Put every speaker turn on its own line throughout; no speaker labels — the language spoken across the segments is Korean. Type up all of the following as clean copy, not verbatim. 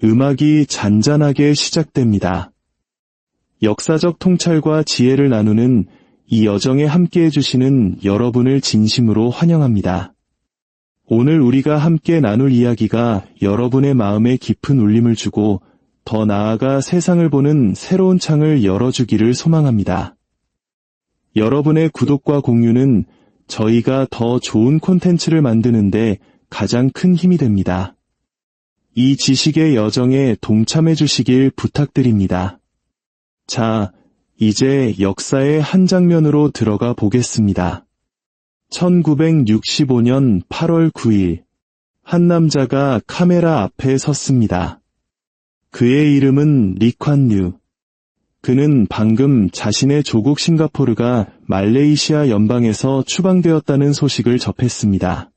음악이 잔잔하게 시작됩니다. 역사적 통찰과 지혜를 나누는 이 여정에 함께해 주시는 여러분을 진심으로 환영합니다. 오늘 우리가 함께 나눌 이야기가 여러분의 마음에 깊은 울림을 주고 더 나아가 세상을 보는 새로운 창을 열어주기를 소망합니다. 여러분의 구독과 공유는 저희가 더 좋은 콘텐츠를 만드는데 가장 큰 힘이 됩니다. 이 지식의 여정에 동참해 주시길 부탁드립니다. 자, 이제 역사의 한 장면으로 들어가 보겠습니다. 1965년 8월 9일, 한 남자가 카메라 앞에 섰습니다. 그의 이름은 리콴유. 그는 방금 자신의 조국 싱가포르가 말레이시아 연방에서 추방되었다는 소식을 접했습니다.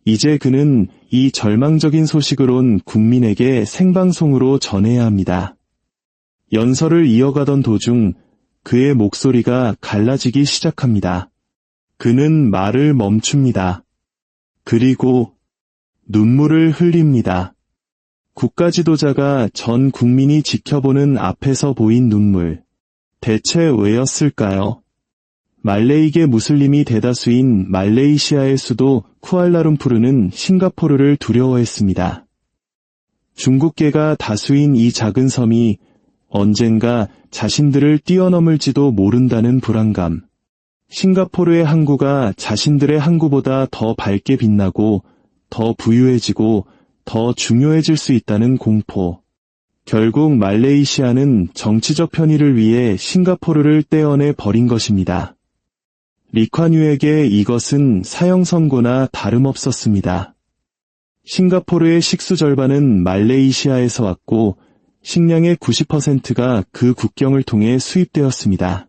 이제 그는 이 절망적인 소식을 온 국민에게 생방송으로 전해야 합니다. 연설을 이어가던 도중 그의 목소리가 갈라지기 시작합니다. 그는 말을 멈춥니다. 그리고 눈물을 흘립니다. 국가지도자가 전 국민이 지켜보는 앞에서 보인 눈물. 대체 왜였을까요? 말레이계 무슬림이 대다수인 말레이시아의 수도 쿠알라룸푸르는 싱가포르를 두려워했습니다. 중국계가 다수인 이 작은 섬이 언젠가 자신들을 뛰어넘을지도 모른다는 불안감. 싱가포르의 항구가 자신들의 항구보다 더 밝게 빛나고 더 부유해지고 더 중요해질 수 있다는 공포. 결국 말레이시아는 정치적 편의를 위해 싱가포르를 떼어내 버린 것입니다. 리콴유에게 이것은 사형 선고나 다름없었습니다. 싱가포르의 식수 절반은 말레이시아에서 왔고 식량의 90%가 그 국경을 통해 수입되었습니다.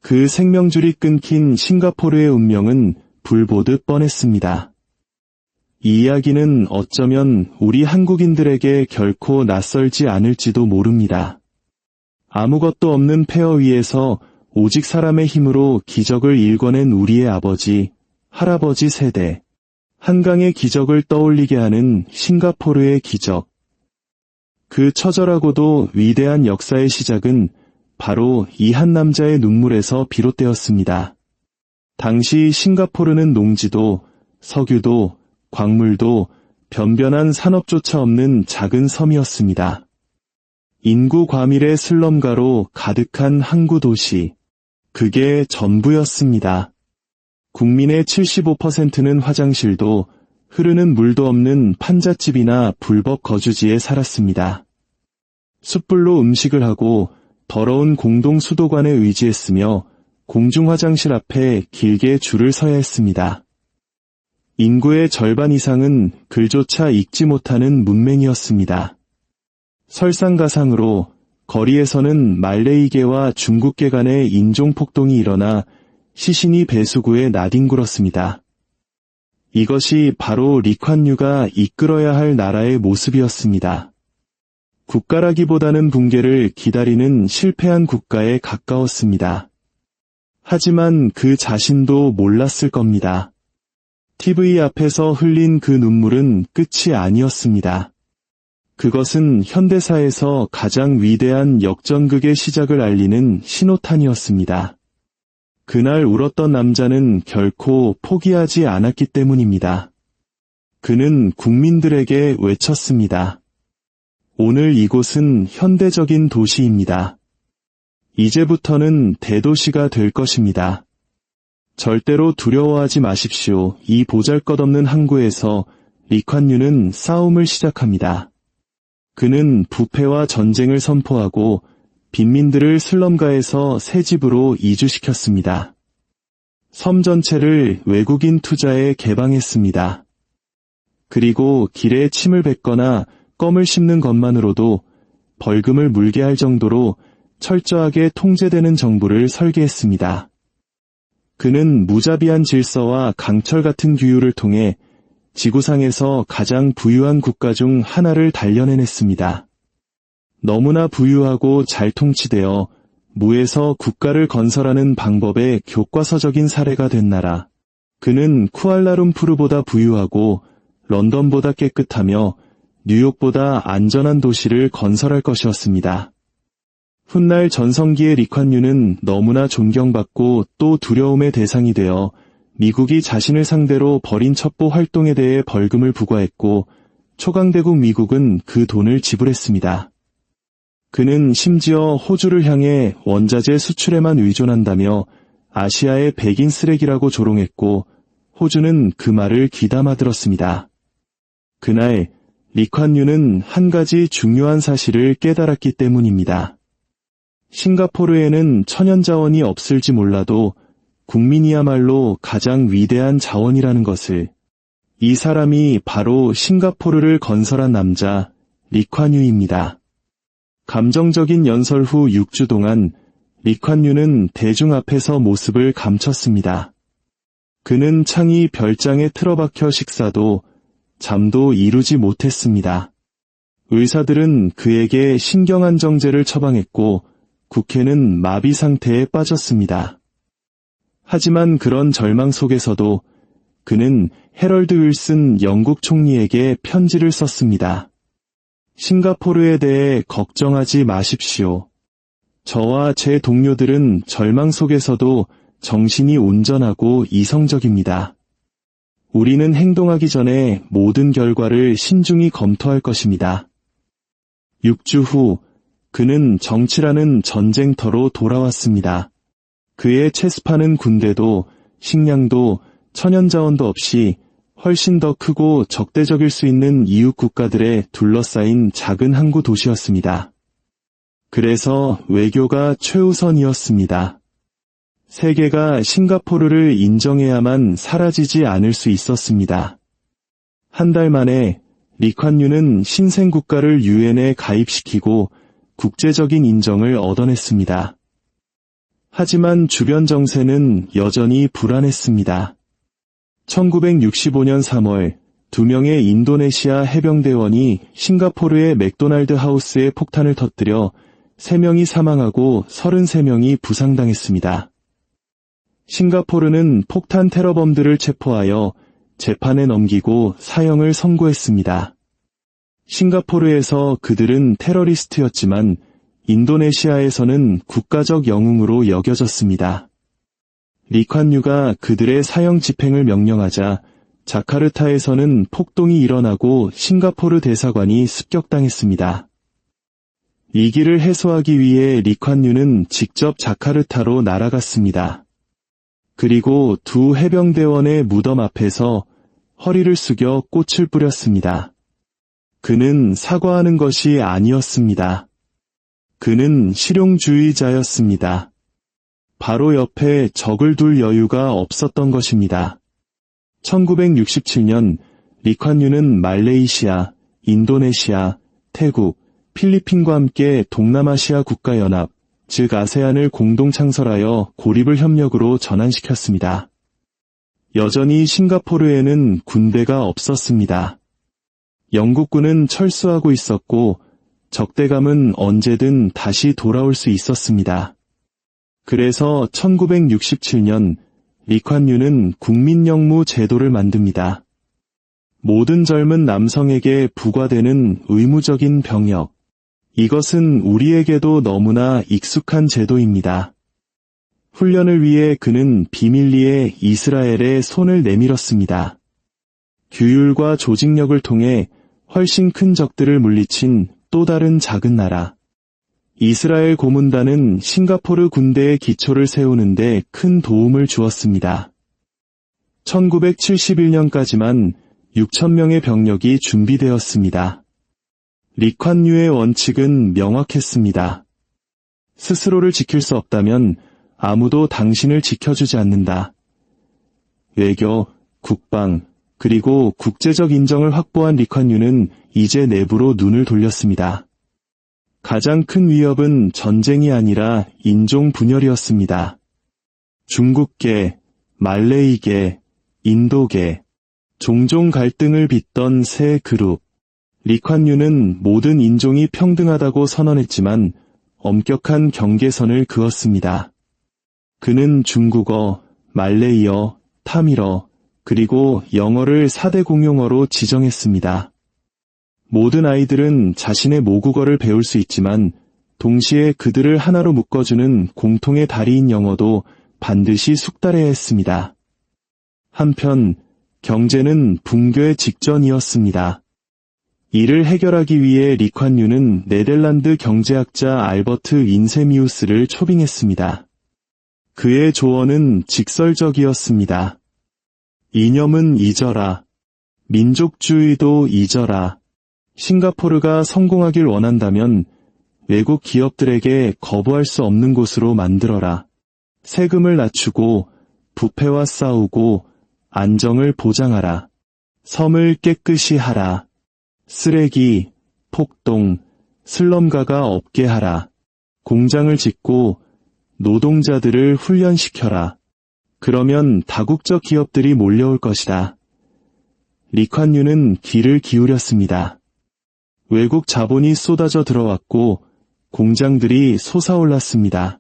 그 생명줄이 끊긴 싱가포르의 운명은 불보듯 뻔했습니다. 이 이야기는 어쩌면 우리 한국인들에게 결코 낯설지 않을지도 모릅니다. 아무것도 없는 폐허 위에서 오직 사람의 힘으로 기적을 일궈낸 우리의 아버지, 할아버지 세대. 한강의 기적을 떠올리게 하는 싱가포르의 기적. 그 처절하고도 위대한 역사의 시작은 바로 이 한 남자의 눈물에서 비롯되었습니다. 당시 싱가포르는 농지도, 석유도, 광물도 변변한 산업조차 없는 작은 섬이었습니다. 인구 과밀의 슬럼가로 가득한 항구 도시. 그게 전부였습니다. 국민의 75%는 화장실도 흐르는 물도 없는 판잣집이나 불법 거주지에 살았습니다. 숯불로 음식을 하고 더러운 공동 수도관에 의지했으며 공중화장실 앞에 길게 줄을 서야 했습니다. 인구의 절반 이상은 글조차 읽지 못하는 문맹이었습니다. 설상가상으로 거리에서는 말레이계와 중국계 간의 인종폭동이 일어나 시신이 배수구에 나뒹굴었습니다. 이것이 바로 리콴유가 이끌어야 할 나라의 모습이었습니다. 국가라기보다는 붕괴를 기다리는 실패한 국가에 가까웠습니다. 하지만 그 자신도 몰랐을 겁니다. TV 앞에서 흘린 그 눈물은 끝이 아니었습니다. 그것은 현대사에서 가장 위대한 역전극의 시작을 알리는 신호탄이었습니다. 그날 울었던 남자는 결코 포기하지 않았기 때문입니다. 그는 국민들에게 외쳤습니다. 오늘 이곳은 현대적인 도시입니다. 이제부터는 대도시가 될 것입니다. 절대로 두려워하지 마십시오. 이 보잘것없는 항구에서 리콴유는 싸움을 시작합니다. 그는 부패와 전쟁을 선포하고 빈민들을 슬럼가에서 새 집으로 이주시켰습니다. 섬 전체를 외국인 투자에 개방했습니다. 그리고 길에 침을 뱉거나 껌을 씹는 것만으로도 벌금을 물게 할 정도로 철저하게 통제되는 정부를 설계했습니다. 그는 무자비한 질서와 강철 같은 규율을 통해 지구상에서 가장 부유한 국가 중 하나를 단련해냈습니다. 너무나 부유하고 잘 통치되어 무에서 국가를 건설하는 방법의 교과서적인 사례가 된 나라. 그는 쿠알라룸푸르보다 부유하고 런던보다 깨끗하며 뉴욕보다 안전한 도시를 건설할 것이었습니다. 훗날 전성기의 리콴유는 너무나 존경받고 또 두려움의 대상이 되어 미국이 자신을 상대로 벌인 첩보 활동에 대해 벌금을 부과했고 초강대국 미국은 그 돈을 지불했습니다. 그는 심지어 호주를 향해 원자재 수출에만 의존한다며 아시아의 백인 쓰레기라고 조롱했고 호주는 그 말을 귀담아 들었습니다. 그날 리콴유는 한 가지 중요한 사실을 깨달았기 때문입니다. 싱가포르에는 천연자원이 없을지 몰라도 국민이야말로 가장 위대한 자원이라는 것을. 이 사람이 바로 싱가포르를 건설한 남자 리콴유입니다. 감정적인 연설 후 6주 동안 리콴유는 대중 앞에서 모습을 감췄습니다. 그는 창이 별장에 틀어박혀 식사도 잠도 이루지 못했습니다. 의사들은 그에게 신경안정제를 처방했고 국회는 마비 상태에 빠졌습니다. 하지만 그런 절망 속에서도 그는 해럴드 윌슨 영국 총리에게 편지를 썼습니다. 싱가포르에 대해 걱정하지 마십시오. 저와 제 동료들은 절망 속에서도 정신이 온전하고 이성적입니다. 우리는 행동하기 전에 모든 결과를 신중히 검토할 것입니다. 6주 후 그는 정치라는 전쟁터로 돌아왔습니다. 그의 채습하는 군대도 식량도 천연자원도 없이 훨씬 더 크고 적대적일 수 있는 이웃 국가들에 둘러싸인 작은 항구 도시였습니다. 그래서 외교가 최우선이었습니다. 세계가 싱가포르를 인정해야만 사라지지 않을 수 있었습니다. 한 달 만에 리콴유는 신생국가를 유엔에 가입시키고 국제적인 인정을 얻어냈습니다. 하지만 주변 정세는 여전히 불안했습니다. 1965년 3월 2명의 인도네시아 해병대원이 싱가포르의 맥도날드 하우스에 폭탄을 터뜨려 3명이 사망하고 33명이 부상당했습니다. 싱가포르는 폭탄 테러범들을 체포하여 재판에 넘기고 사형을 선고했습니다. 싱가포르에서 그들은 테러리스트였지만 인도네시아에서는 국가적 영웅으로 여겨졌습니다. 리콴유가 그들의 사형 집행을 명령하자 자카르타에서는 폭동이 일어나고 싱가포르 대사관이 습격당했습니다. 위기를 해소하기 위해 리콴유는 직접 자카르타로 날아갔습니다. 그리고 두 해병대원의 무덤 앞에서 허리를 숙여 꽃을 뿌렸습니다. 그는 사과하는 것이 아니었습니다. 그는 실용주의자였습니다. 바로 옆에 적을 둘 여유가 없었던 것입니다. 1967년 리콴유는 말레이시아, 인도네시아, 태국, 필리핀과 함께 동남아시아 국가연합, 즉 아세안을 공동 창설하여 고립을 협력으로 전환시켰습니다. 여전히 싱가포르에는 군대가 없었습니다. 영국군은 철수하고 있었고 적대감은 언제든 다시 돌아올 수 있었습니다. 그래서 1967년 리콴유는 국민영무 제도를 만듭니다. 모든 젊은 남성에게 부과되는 의무적인 병역. 이것은 우리에게도 너무나 익숙한 제도입니다. 훈련을 위해 그는 비밀리에 이스라엘에 손을 내밀었습니다. 규율과 조직력을 통해 훨씬 큰 적들을 물리친 또 다른 작은 나라. 이스라엘 고문단은 싱가포르 군대의 기초를 세우는데 큰 도움을 주었습니다. 1971년까지만 6,000명의 병력이 준비되었습니다. 리콴유의 원칙은 명확했습니다. 스스로를 지킬 수 없다면 아무도 당신을 지켜주지 않는다. 외교, 국방, 그리고 국제적 인정을 확보한 리콴유는 이제 내부로 눈을 돌렸습니다. 가장 큰 위협은 전쟁이 아니라 인종 분열이었습니다. 중국계, 말레이계, 인도계, 종종 갈등을 빚던 세 그룹. 리콴유는 모든 인종이 평등하다고 선언했지만 엄격한 경계선을 그었습니다. 그는 중국어, 말레이어, 타밀어, 그리고 영어를 4대 공용어로 지정했습니다. 모든 아이들은 자신의 모국어를 배울 수 있지만 동시에 그들을 하나로 묶어주는 공통의 다리인 영어도 반드시 숙달해야 했습니다. 한편 경제는 붕괴 직전이었습니다. 이를 해결하기 위해 리콴유는 네덜란드 경제학자 알버트 윈세미우스를 초빙했습니다. 그의 조언은 직설적이었습니다. 이념은 잊어라. 민족주의도 잊어라. 싱가포르가 성공하길 원한다면 외국 기업들에게 거부할 수 없는 곳으로 만들어라. 세금을 낮추고 부패와 싸우고 안정을 보장하라. 섬을 깨끗이 하라. 쓰레기, 폭동, 슬럼가가 없게 하라. 공장을 짓고 노동자들을 훈련시켜라. 그러면 다국적 기업들이 몰려올 것이다. 리콴유는 귀를 기울였습니다. 외국 자본이 쏟아져 들어왔고 공장들이 솟아올랐습니다.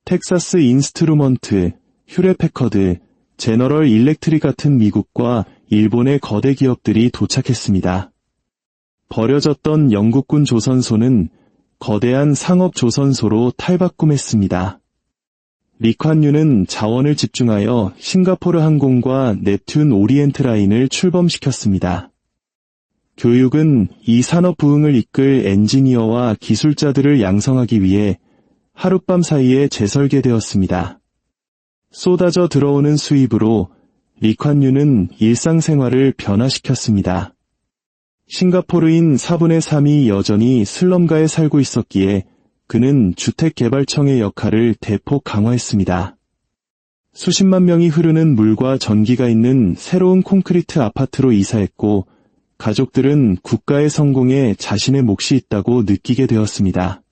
텍사스 인스트루먼트, 휴레패커드, 제너럴 일렉트릭 같은 미국과 일본의 거대 기업들이 도착했습니다. 버려졌던 영국군 조선소는 거대한 상업 조선소로 탈바꿈했습니다. 리콴유는 자원을 집중하여 싱가포르 항공과 넵튠 오리엔트 라인을 출범시켰습니다. 교육은 이 산업 부흥을 이끌 엔지니어와 기술자들을 양성하기 위해 하룻밤 사이에 재설계되었습니다. 쏟아져 들어오는 수입으로 리콴유는 일상생활을 변화시켰습니다. 싱가포르인 4분의 3이 여전히 슬럼가에 살고 있었기에 그는 주택개발청의 역할을 대폭 강화했습니다. 수십만 명이 흐르는 물과 전기가 있는 새로운 콘크리트 아파트로 이사했고 가족들은 국가의 성공에 자신의 몫이 있다고 느끼게 되었습니다.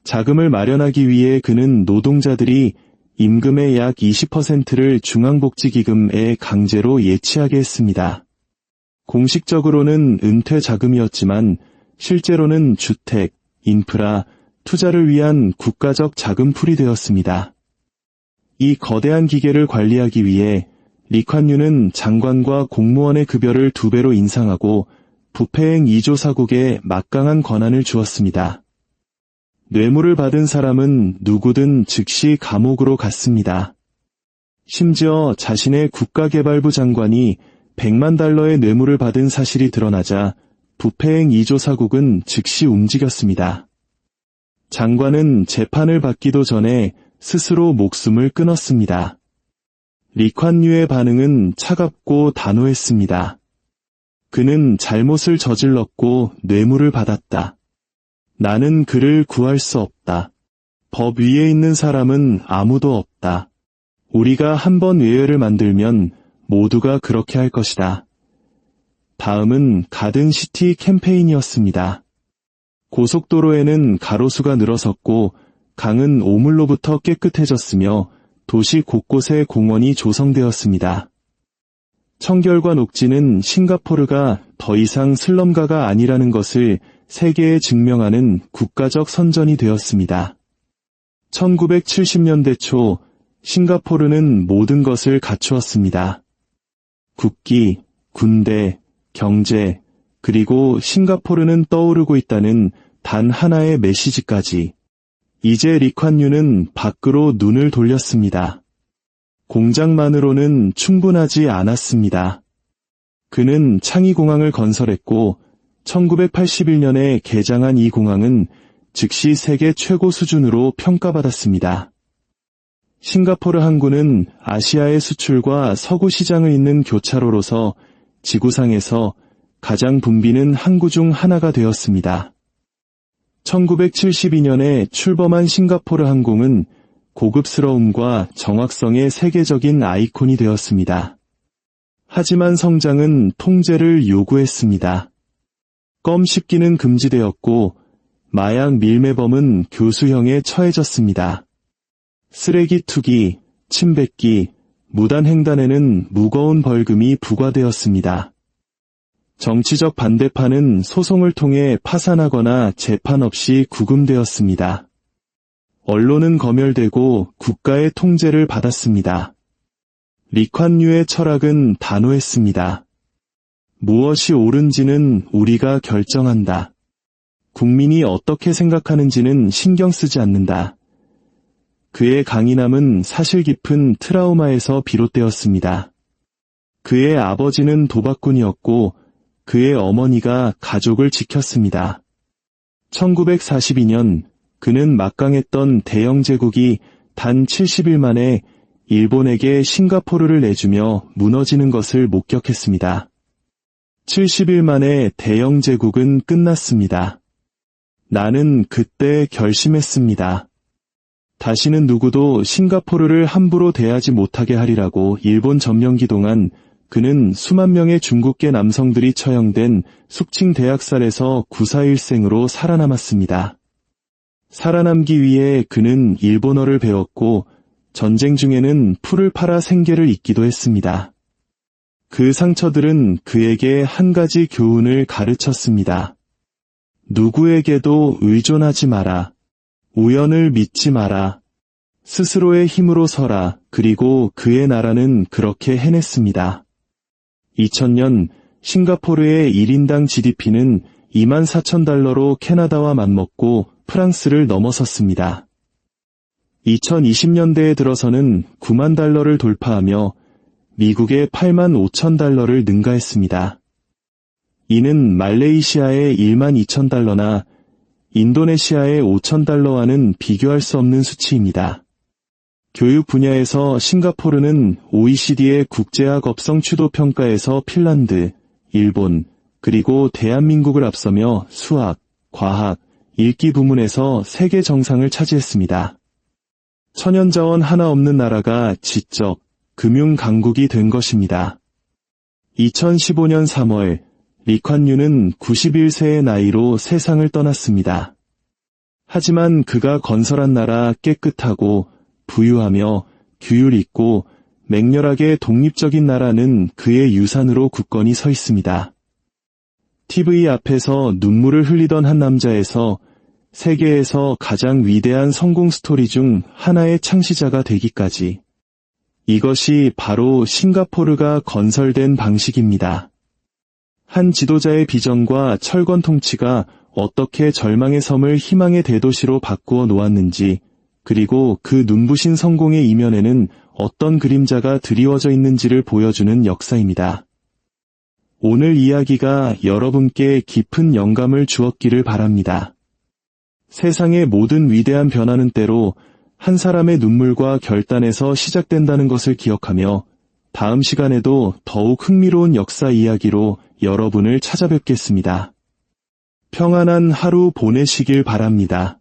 자금을 마련하기 위해 그는 노동자들이 임금의 약 20%를 중앙복지기금에 강제로 예치하게 했습니다. 공식적으로는 은퇴 자금이었지만 실제로는 주택, 인프라, 투자를 위한 국가적 자금풀이 되었습니다. 이 거대한 기계를 관리하기 위해 리콴유는 장관과 공무원의 급여를 2배로 인상하고 부패행 2조 사국에 막강한 권한을 주었습니다. 뇌물을 받은 사람은 누구든 즉시 감옥으로 갔습니다. 심지어 자신의 국가개발부 장관이 100만 달러의 뇌물을 받은 사실이 드러나자 부패행 2조 사국은 즉시 움직였습니다. 장관은 재판을 받기도 전에 스스로 목숨을 끊었습니다. 리콴유의 반응은 차갑고 단호했습니다. 그는 잘못을 저질렀고 뇌물을 받았다. 나는 그를 구할 수 없다. 법 위에 있는 사람은 아무도 없다. 우리가 한번 외회를 만들면 모두가 그렇게 할 것이다. 다음은 가든시티 캠페인이었습니다. 고속도로에는 가로수가 늘어섰고 강은 오물로부터 깨끗해졌으며 도시 곳곳에 공원이 조성되었습니다. 청결과 녹지는 싱가포르가 더 이상 슬럼가가 아니라는 것을 세계에 증명하는 국가적 선전이 되었습니다. 1970년대 초 싱가포르는 모든 것을 갖추었습니다. 국기, 군대, 경제, 그리고 싱가포르는 떠오르고 있다는 단 하나의 메시지까지. 이제 리콴유는 밖으로 눈을 돌렸습니다. 공장만으로는 충분하지 않았습니다. 그는 창의공항을 건설했고 1981년에 개장한 이 공항은 즉시 세계 최고 수준으로 평가받았습니다. 싱가포르 항구는 아시아의 수출과 서구 시장을 잇는 교차로로서 지구상에서 가장 붐비는 항구 중 하나가 되었습니다. 1972년에 출범한 싱가포르 항공은 고급스러움과 정확성의 세계적인 아이콘이 되었습니다. 하지만 성장은 통제를 요구했습니다. 껌 씹기는 금지되었고 마약 밀매범은 교수형에 처해졌습니다. 쓰레기 투기, 침 뱉기, 무단 횡단에는 무거운 벌금이 부과되었습니다. 정치적 반대파는 소송을 통해 파산하거나 재판 없이 구금되었습니다. 언론은 검열되고 국가의 통제를 받았습니다. 리콴유의 철학은 단호했습니다. 무엇이 옳은지는 우리가 결정한다. 국민이 어떻게 생각하는지는 신경 쓰지 않는다. 그의 강인함은 사실 깊은 트라우마에서 비롯되었습니다. 그의 아버지는 도박꾼이었고 그의 어머니가 가족을 지켰습니다. 1942년 그는 막강했던 대영 제국이 단 70일 만에 일본에게 싱가포르를 내주며 무너지는 것을 목격했습니다. 70일 만에 대영 제국은 끝났습니다. 나는 그때 결심했습니다. 다시는 누구도 싱가포르를 함부로 대하지 못하게 하리라고. 일본 점령기 동안 그는 수만 명의 중국계 남성들이 처형된 숙칭 대학살에서 구사일생으로 살아남았습니다. 살아남기 위해 그는 일본어를 배웠고 전쟁 중에는 풀을 팔아 생계를 잇기도 했습니다. 그 상처들은 그에게 한 가지 교훈을 가르쳤습니다. 누구에게도 의존하지 마라. 우연을 믿지 마라. 스스로의 힘으로 서라. 그리고 그의 나라는 그렇게 해냈습니다. 2000년 싱가포르의 1인당 GDP는 24,000달러로 캐나다와 맞먹고 프랑스를 넘어섰습니다. 2020년대에 들어서는 9만 달러를 돌파하며 미국의 8만 5천 달러를 능가했습니다. 이는 말레이시아의 1만 2천 달러나 인도네시아의 5천 달러와는 비교할 수 없는 수치입니다. 교육 분야에서 싱가포르는 OECD의 국제학업성 취도 평가에서 핀란드, 일본, 그리고 대한민국을 앞서며 수학, 과학, 읽기 부문에서 세계 정상을 차지했습니다. 천연자원 하나 없는 나라가 지적, 금융 강국이 된 것입니다. 2015년 3월 리콴유는 91세의 나이로 세상을 떠났습니다. 하지만 그가 건설한 나라 깨끗하고 부유하며 규율 있고 맹렬하게 독립적인 나라는 그의 유산으로 굳건히 서 있습니다. TV 앞에서 눈물을 흘리던 한 남자에서 세계에서 가장 위대한 성공 스토리 중 하나의 창시자가 되기까지. 이것이 바로 싱가포르가 건설된 방식입니다. 한 지도자의 비전과 철권 통치가 어떻게 절망의 섬을 희망의 대도시로 바꾸어 놓았는지, 그리고 그 눈부신 성공의 이면에는 어떤 그림자가 드리워져 있는지를 보여주는 역사입니다. 오늘 이야기가 여러분께 깊은 영감을 주었기를 바랍니다. 세상의 모든 위대한 변화는 때로 한 사람의 눈물과 결단에서 시작된다는 것을 기억하며 다음 시간에도 더욱 흥미로운 역사 이야기로 여러분을 찾아뵙겠습니다. 평안한 하루 보내시길 바랍니다.